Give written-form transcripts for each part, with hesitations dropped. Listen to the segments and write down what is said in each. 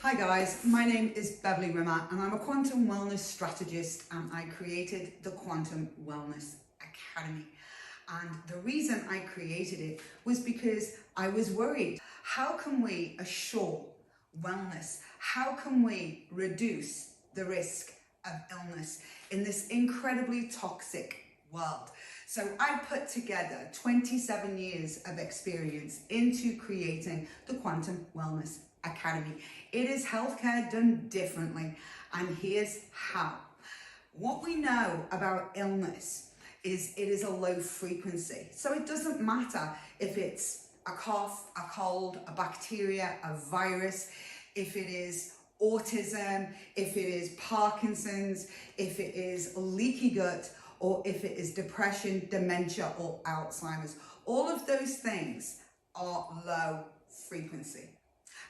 Hi guys, my name is Beverly Rimmer and I'm a quantum wellness strategist and I created the Quantum Wellness Academy. And the reason I created it was because I was worried. How can we assure wellness? How can we reduce the risk of illness in this incredibly toxic world? So I put together 27 years of experience into creating the Quantum Wellness Academy. It is healthcare done differently, and here's how. What we know about illness is it is a low frequency. So it doesn't matter if it's a cough, a cold, a bacteria, a virus, if it is autism, if it is Parkinson's, if it is leaky gut, or if it is depression, dementia, or Alzheimer's. All of those things are low frequency.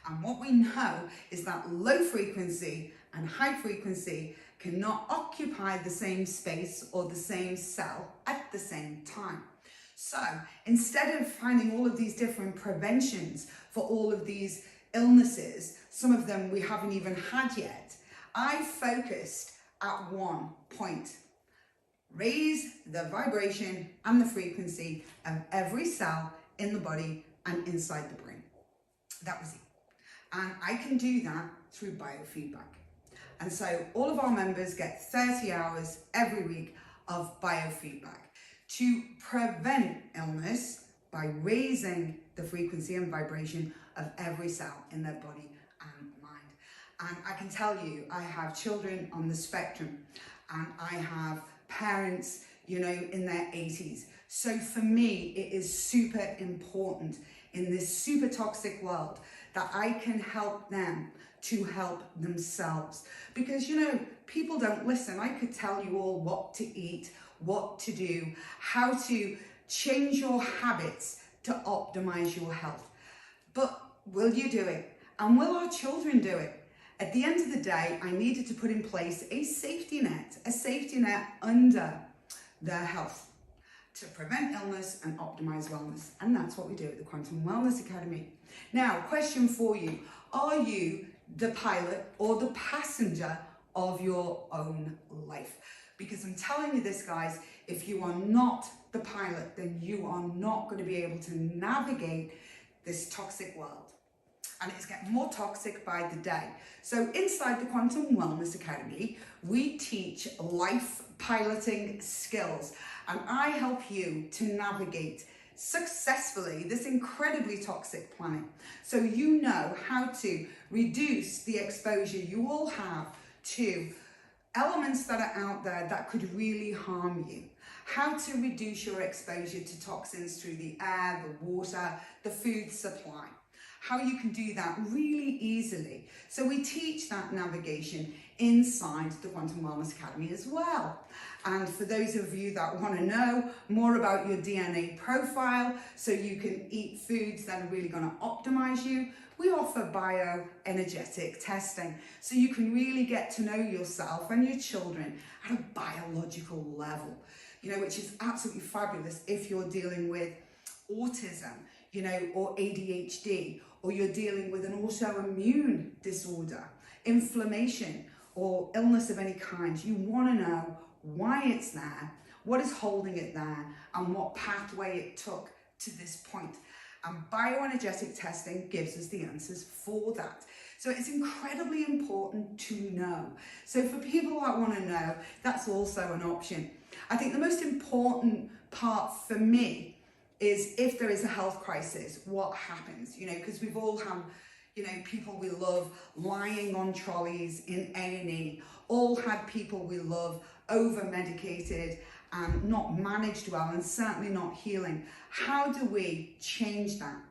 And what we know is that low frequency and high frequency cannot occupy the same space or the same cell at the same time. So instead of finding all of these different preventions for all of these illnesses, some of them we haven't even had yet, I focused at one point. Raise the vibration and the frequency of every cell in the body and inside the brain. That was it. And I can do that through biofeedback. And so all of our members get 30 hours every week of biofeedback to prevent illness by raising the frequency and vibration of every cell in their body and mind. And I can tell you, I have children on the spectrum and I have parents, in their 80s. So for me, it is super important in this super toxic world that I can help them to help themselves. Because, people don't listen. I could tell you all what to eat, what to do, how to change your habits to optimize your health. But will you do it? And will our children do it? At the end of the day, I needed to put in place a safety net under their health to prevent illness and optimize wellness. And that's what we do at the Quantum Wellness Academy. Now, question for you. Are you the pilot or the passenger of your own life? Because I'm telling you this, guys, if you are not the pilot, then you are not going to be able to navigate this toxic world. And it's getting more toxic by the day. So inside the Quantum Wellness Academy, we teach life piloting skills. And I help you to navigate successfully this incredibly toxic planet. So you know how to reduce the exposure you all have to elements that are out there that could really harm you. How to reduce your exposure to toxins through the air, the water, the food supply. How you can do that really easily. So we teach that navigation inside the Quantum Wellness Academy as well. And for those of you that want to know more about your DNA profile, so you can eat foods that are really going to optimize you, we offer bioenergetic testing. So you can really get to know yourself and your children at a biological level, which is absolutely fabulous if you're dealing with autism, or ADHD, or you're dealing with an autoimmune disorder, inflammation, or illness of any kind. You want to know why it's there, what is holding it there, and what pathway it took to this point. And bioenergetic testing gives us the answers for that. So it's incredibly important to know. So for people that want to know, that's also an option. I think the most important part for me is if there is a health crisis, what happens? Because we've all had, people we love lying on trolleys in A&E, all had people we love over-medicated and not managed well and certainly not healing. How do we change that?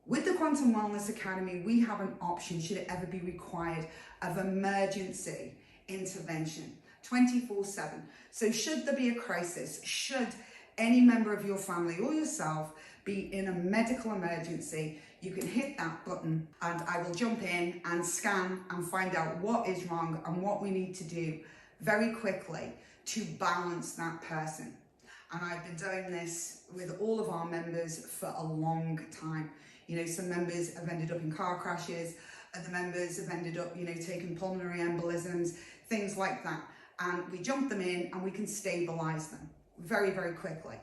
With the Quantum Wellness Academy, we have an option, should it ever be required, of emergency intervention, 24/7. So should there be a crisis, should any member of your family or yourself be in a medical emergency, you can hit that button and I will jump in and scan and find out what is wrong and what we need to do very quickly to balance that person. And I've been doing this with all of our members for a long time. Some members have ended up in car crashes, of the members have ended up, taking pulmonary embolisms, things like that. And we jump them in and we can stabilize them very, very quickly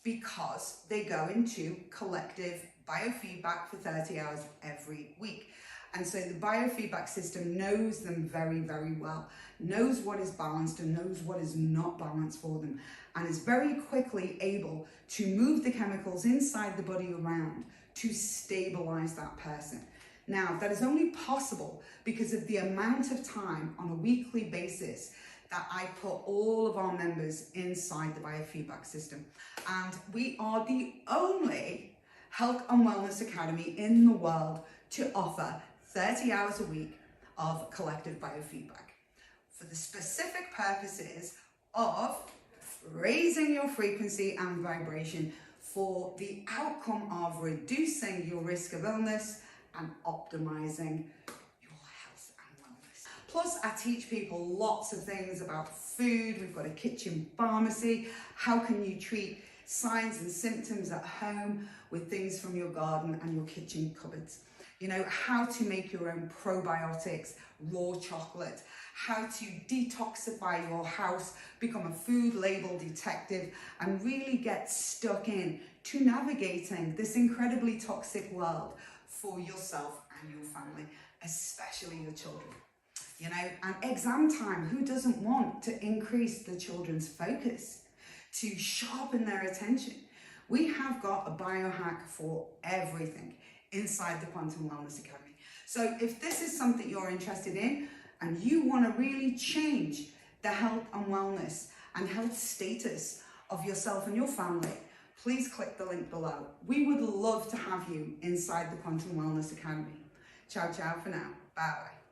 because they go into collective biofeedback for 30 hours every week. And so the biofeedback system knows them very, very well, knows what is balanced and knows what is not balanced for them, and is very quickly able to move the chemicals inside the body around to stabilize that person. Now, that is only possible because of the amount of time on a weekly basis that I put all of our members inside the biofeedback system. And we are the only health and wellness academy in the world to offer 30 hours a week of collective biofeedback for the specific purposes of raising your frequency and vibration for the outcome of reducing your risk of illness and optimizing your health and wellness. Plus, I teach people lots of things about food. We've got a kitchen pharmacy. How can you treat signs and symptoms at home with things from your garden and your kitchen cupboards? How to make your own probiotics, raw chocolate, how to detoxify your house, become a food label detective, and really get stuck in to navigating this incredibly toxic world for yourself and your family, especially your children. And exam time, who doesn't want to increase the children's focus, to sharpen their attention? We have got a biohack for everything inside the Quantum Wellness Academy. So if this is something you're interested in and you want to really change the health and wellness and health status of yourself and your family, please click the link below. We would love to have you inside the Quantum Wellness Academy. Ciao, ciao for now. Bye-bye.